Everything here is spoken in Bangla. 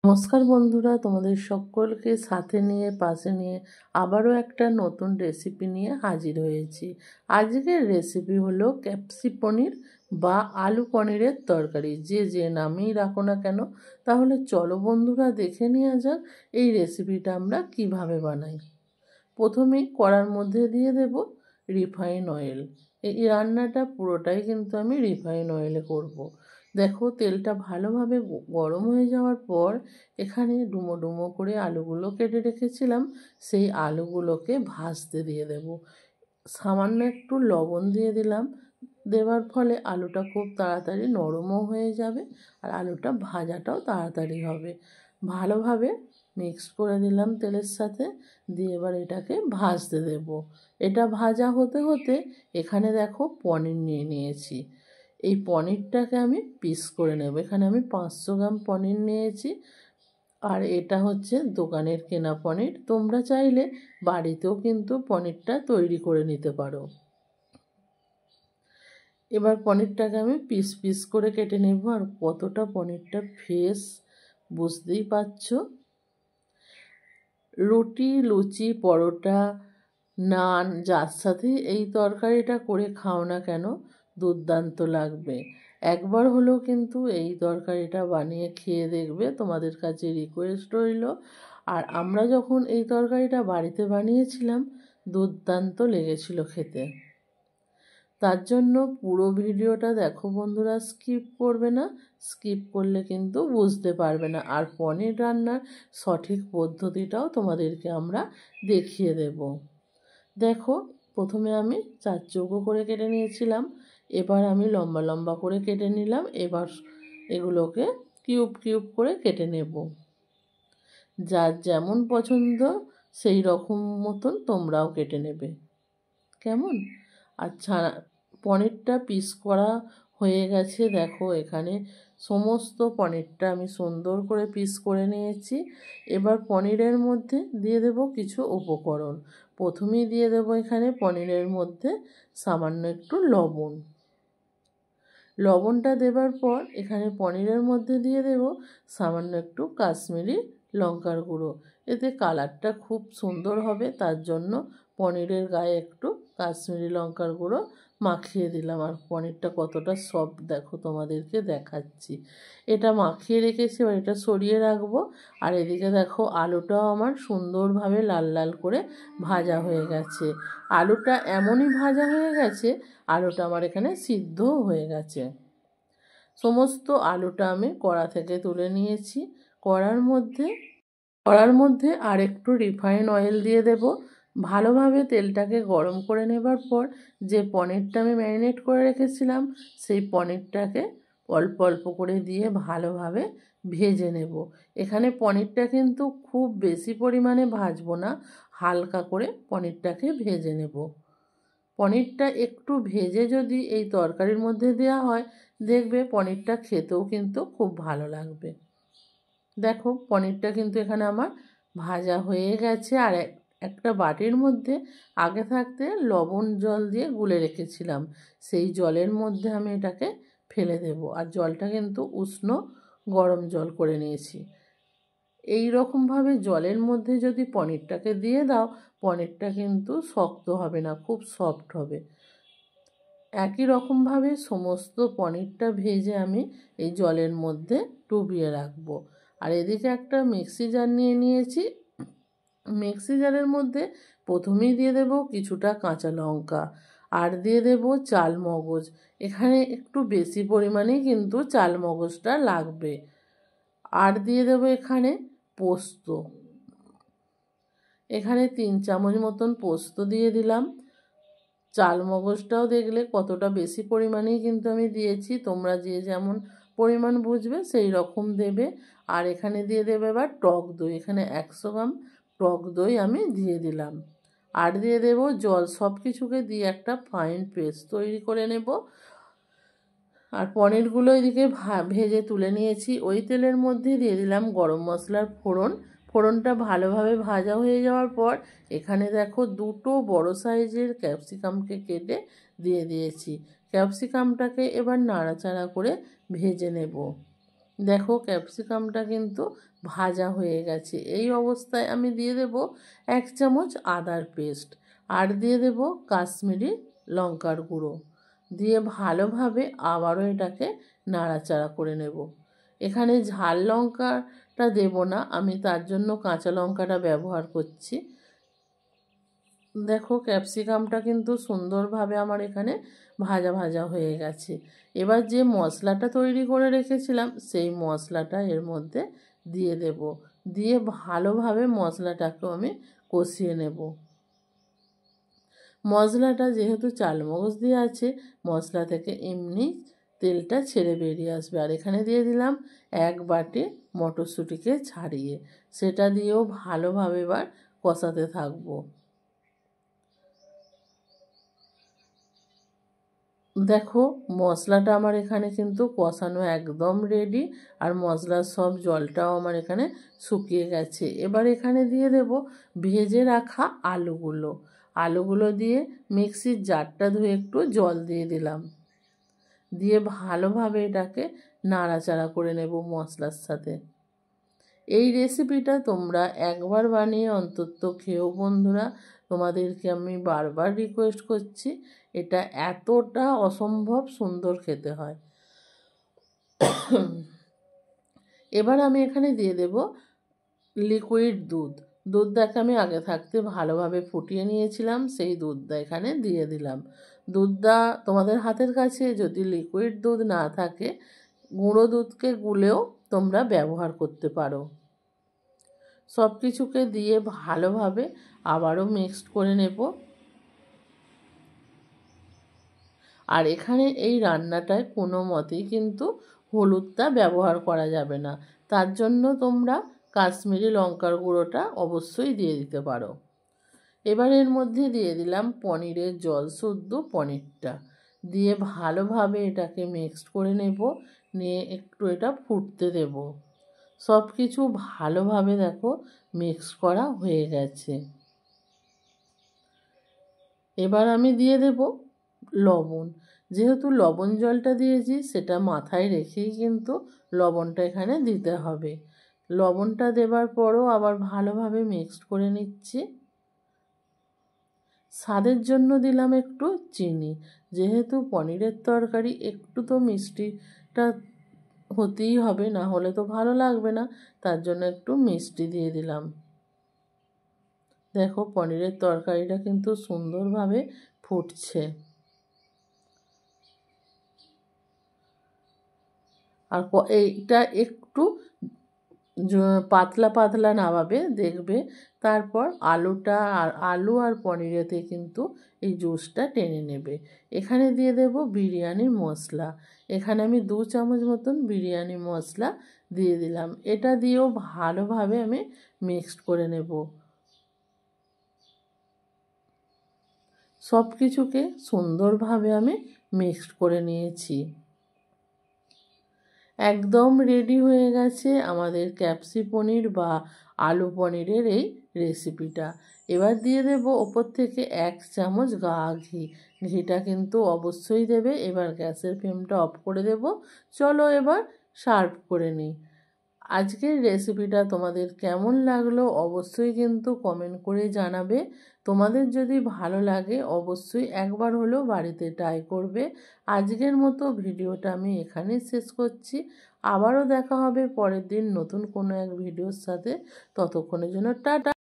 নমস্কার বন্ধুরা, তোমাদের সকলকে সাথে নিয়ে পাশে নিয়ে আবারও একটা নতুন রেসিপি নিয়ে হাজির হয়েছি। আজকের রেসিপি হলো ক্যাপসি পনির বা আলু পনিরের তরকারি। যে নামেই রাখো না কেন, তাহলে চলো বন্ধুরা দেখে নেওয়া যাক এই রেসিপিটা আমরা কিভাবে বানাই। প্রথমেই কড়ার মধ্যে দিয়ে দেব রিফাইন অয়েল। এই রান্নাটা পুরোটাই কিন্তু আমি রিফাইন অয়েলে করব। দেখো, তেলটা ভালোভাবে গরম হয়ে যাওয়ার পর এখানে ডুমো ডুমো করে আলুগুলো কেটে রেখেছিলাম, সেই আলুগুলোকে ভাজতে দিয়ে দেব। সামান্য একটু লবণ দিয়ে দিলাম। দেওয়ার ফলে আলুটা খুব তাড়াতাড়ি নরমও হয়ে যাবে আর আলুটা ভাজাটাও তাড়াতাড়ি হবে। ভালোভাবে মিক্স করে দিলাম তেলের সাথে, দিয়ে এবার এটাকে ভাজতে দেব। এটা ভাজা হতে হতে এখানে দেখো পনির নিয়ে নিয়েছি। এই পনিরটাকে আমি পিস করে নেব। এখানে আমি 500 গ্রাম পনির নিয়েছি, আর এটা হচ্ছে দোকানের কেনা পনির। তোমরা চাইলে বাড়িতেও কিন্তু পনিরটা তৈরি করে নিতে পারো। এবার পনিরটাকে আমি পিস পিস করে কেটে নেব। আর কতটা পনিরটা ফ্রেশ বুঝতেই পারছো। রুটি, লুচি, পরোটা, নান যার সাথে এই তরকারিটা করে খাও না কেন, দুর্দান্ত লাগবে। একবার হলেও কিন্তু এই তরকারিটা বানিয়ে খেয়ে দেখবে, তোমাদের কাছে রিকোয়েস্ট রইল। আর আমরা যখন এই তরকারিটা বাড়িতে বানিয়েছিলাম, দুর্দান্ত লেগেছিল খেতে। তার জন্য পুরো ভিডিওটা দেখো বন্ধুরা, স্কিপ করবে না। স্কিপ করলে কিন্তু বুঝতে পারবে না। আর পনির রান্নার সঠিক পদ্ধতিটাও তোমাদেরকে আমরা দেখিয়ে দেব। দেখো, প্রথমে আমি 4 চৌকো করে কেটে নিয়েছিলাম, এবার আমি লম্বা লম্বা করে কেটে নিলাম। এবার এগুলোকে কিউব কিউব করে কেটে নেব। যার যেমন পছন্দ সেই রকম মতন তোমরাও কেটে নেবে, কেমন? আচ্ছা, পনিরটা পিস করা হয়ে গেছে। দেখো, এখানে সমস্ত পনিরটা আমি সুন্দর করে পিস করে নিয়েছি। এবার পনিরের মধ্যে দিয়ে দেব কিছু উপকরণ। প্রথমেই দিয়ে দেব এখানে পনিরের মধ্যে সামান্য একটু লবণ। লবণটা দেবার পর এখানে পনিরের মধ্যে দিয়ে দেব সামান্য একটু কাশ্মীরি লঙ্কার গুঁড়ো। এতে কালারটা খুব সুন্দর হবে, তার জন্য পনিরের গায়ে একটু কাশ্মীরি লঙ্কার গুঁড়ো মাখিয়ে দিলাম। আর পনিরটা কতটা সফট দেখো, তোমাদেরকে দেখাচ্ছি। এটা মাখিয়ে রেখেছি, এবার এটা সরিয়ে রাখবো। আর এদিকে দেখো, আলুটাও আমার সুন্দরভাবে লাল লাল করে ভাজা হয়ে গেছে। আলুটা এমনই ভাজা হয়ে গেছে, আলুটা আমার এখানে সিদ্ধও হয়ে গেছে। সমস্ত আলুটা আমি কড়া থেকে তুলে নিয়েছি। কড়ার মধ্যে আর একটু রিফাইন অয়েল দিয়ে দেব। ভালোভাবে তেলটাকে গরম করে নেবার পর যে পনিরটা আমি ম্যারিনেট করে রেখেছিলাম, সেই পনিরটাকে অল্প অল্প করে দিয়ে ভালোভাবে ভেজে নেব। এখানে পনিরটা কিন্তু খুব বেশি পরিমাণে ভাজবো না, হালকা করে পনিরটাকে ভেজে নেব। পনিরটা একটু ভেজে যদি এই তরকারির মধ্যে দেওয়া হয়, দেখবে পনিরটা খেতেও কিন্তু খুব ভালো লাগবে। দেখো, পনিরটা কিন্তু এখানে আমার ভাজা হয়ে গেছে। আর একটা বাটির মধ্যে আগে থাকতে লবণ জল দিয়ে গুলে রেখেছিলাম, সেই জলের মধ্যে আমি এটাকে ফেলে দেব। আর জলটা কিন্তু উষ্ণ গরম জল করে নিয়েছি। এই রকমভাবে জলের মধ্যে যদি পনিরটাকে দিয়ে দাও, পনিরটা কিন্তু শক্ত হবে না, খুব সফট হবে। একই রকমভাবে সমস্ত পনিরটা ভেজে আমি এই জলের মধ্যে ডুবিয়ে রাখবো। আর এদিকে একটা মিক্সি জার নিয়ে নিয়েছি। মিক্সি জারের মধ্যে প্রথমেই দিয়ে দেব কিছুটা কাঁচা লঙ্কা, আর দিয়ে দেব চাল মগজ। এখানে একটু বেশি পরিমাণেই কিন্তু চাল মগজটা লাগবে। আর দিয়ে দেব এখানে পোস্ত। এখানে 3 চামচ মতন পোস্ত দিয়ে দিলাম। চাল মগজটাও দেখলে কতটা বেশি পরিমাণেই কিন্তু আমি দিয়েছি, তোমরা যে যেমন পরিমাণ বুঝবে সেই রকম দেবে। আর এখানে দিয়ে দেবে এবার টক দই। এখানে 100 গ্রাম টক দই আমি দিয়ে দিলাম। আর দিয়ে দেব জল। সব কিছুকে দিয়ে একটা ফাইন পেস্ট তৈরি করে নেব। আর পনিরগুলো এদিকে ভেজে তুলে নিয়েছি। ওই তেলের মধ্যে দিয়ে দিলাম গরম মশলার ফোড়ন। ফোড়নটা ভালোভাবে ভাজা হয়ে যাওয়ার পর এখানে দেখো 2টো বড় সাইজের ক্যাপসিকামকে কেটে দিয়ে দিয়েছি। ক্যাপসিকামটাকে এবার নাড়াচাড়া করে ভেজে নেব। দেখো ক্যাপসিকামটা কিন্তু ভাজা হয়ে গেছে। এই অবস্থায় আমি দিয়ে দেব 1 চামচ আদার পেস্ট, আর দিয়ে দেব কাশ্মীরি লঙ্কার গুঁড়ো, দিয়ে ভালোভাবে আবারও এটাকে নাড়াচাড়া করে নেব। এখানে ঝাল লঙ্কাটা দেব না, আমি তার জন্য কাঁচা লঙ্কাটা ব্যবহার করছি। দেখো ক্যাপসিকামটা কিন্তু সুন্দরভাবে আমার এখানে ভাজা ভাজা হয়ে গেছে। এবার যে মশলাটা তৈরি করে রেখেছিলাম সেই মশলাটা এর মধ্যে দিয়ে দেব, দিয়ে ভালোভাবে মশলাটাকেও আমি কষিয়ে নেব। মশলাটা যেহেতু চালমগজ দিয়ে আছে, মশলা থেকে এমনি তেলটা ছেড়ে বেরিয়ে আসবে। আর এখানে দিয়ে দিলাম 1 বাটি মটরশুঁটিকে ছাড়িয়ে, সেটা দিয়েও ভালোভাবে এবার কষাতে থাকবো। দেখো মশলাটা আমার এখানে কিন্তু কষানো একদম রেডি, আর মশলার সব জলটাও আমার এখানে শুকিয়ে গেছে। এবার এখানে দিয়ে দেব ভেজে রাখা আলুগুলো দিয়ে মিক্সির জারটা ধুয়ে একটু জল দিয়ে দিলাম, দিয়ে ভালোভাবে এটাকে নাড়াচাড়া করে নেব মশলার সাথে। এই রেসিপিটা তোমরা একবার বানিয়ে অন্তত খেও বন্ধুরা, তোমাদেরকে আমি বারবার রিকোয়েস্ট করছি। এটা এতটা অসম্ভব সুন্দর খেতে হয়। এবার আমি এখানে দিয়ে দেব লিকুইড দুধটাকে আমি আগে থাকতে ভালোভাবে ফুটিয়ে নিয়েছিলাম, সেই দুধটা এখানে দিয়ে দিলাম। দুধটা তোমাদের হাতের কাছে যদি লিকুইড দুধ না থাকে, গুঁড়ো দুধকে গুলেও তোমরা ব্যবহার করতে পারো। সব কিছুকে দিয়ে ভালোভাবে আবারও মিক্সড করে নেব। আর এখানে এই রান্নাটায় কোনো মতেই কিন্তু হলুদটা ব্যবহার করা যাবে না, তার জন্য তোমরা কাশ্মীরি লঙ্কার গুঁড়োটা অবশ্যই দিয়ে দিতে পারো। এবার এর মধ্যে দিয়ে দিলাম পনিরের জল শুদ্ধ পনিরটা, দিয়ে ভালোভাবে এটাকে মিক্সড করে নেব, নিয়ে একটু এটা ফুটতে দেব। সব কিছু ভালোভাবে দেখো মিক্স করা হয়ে গেছে। এবার আমি দিয়ে দেব লবণ। যেহেতু লবণ জলটা দিয়েছি, সেটা মাথায় রেখেই কিন্তু লবণটা এখানে দিতে হবে। লবণটা দেবার পরও আবার ভালোভাবে মিক্সড করে নিচ্ছি। স্বাদের জন্য দিলাম একটু চিনি, যেহেতু পনিরের তরকারি একটু তো মিষ্টিটা হতেই হবে, না হলে তো ভালো লাগবে না, তার জন্য একটু মিষ্টি দিয়ে দিলাম। দেখো পনিরের তরকারিটা কিন্তু সুন্দরভাবে ফুটছে। আর এইটা একটু পাতলা পাতলা নামাবে দেখবে, তারপর আলু আর পনিরেতে কিন্তু এই জুসটা টেনে নেবে। এখানে দিয়ে দেব বিরিয়ানি মশলা, এখানে আমি 2 চামচ মতন বিরিয়ানি মশলা দিয়ে দিলাম। এটা দিয়েও ভালোভাবে আমি মিক্সড করে নেব। সব কিছুকে সুন্দরভাবে আমি মিক্সড করে নিয়েছি। একদম রেডি হয়ে গেছে আমাদের ক্যাপসি পনির বা আলু পনিরের এই রেসিপিটা। এবার দিয়ে দেব ওপর থেকে 1 চামচ ঘি, ঘিটা কিন্তু অবশ্যই দেবে। এবার গ্যাসের ফ্লেমটা অফ করে দেব। চলো এবার সার্ভ করে নিই। আজকের রেসিপিটা তোমাদের কেমন লাগলো অবশ্যই কিন্তু কমেন্ট করে জানাবে। তোমাদের যদি ভালো লাগে অবশ্যই একবার হলেও বাড়িতে ট্রাই করবে। আজকের মতো ভিডিওটা আমি এখানেই শেষ করছি। আবারও দেখা হবে পরের দিন নতুন কোনো এক ভিডিওর সাথে। ততক্ষণের জন্য টাটা।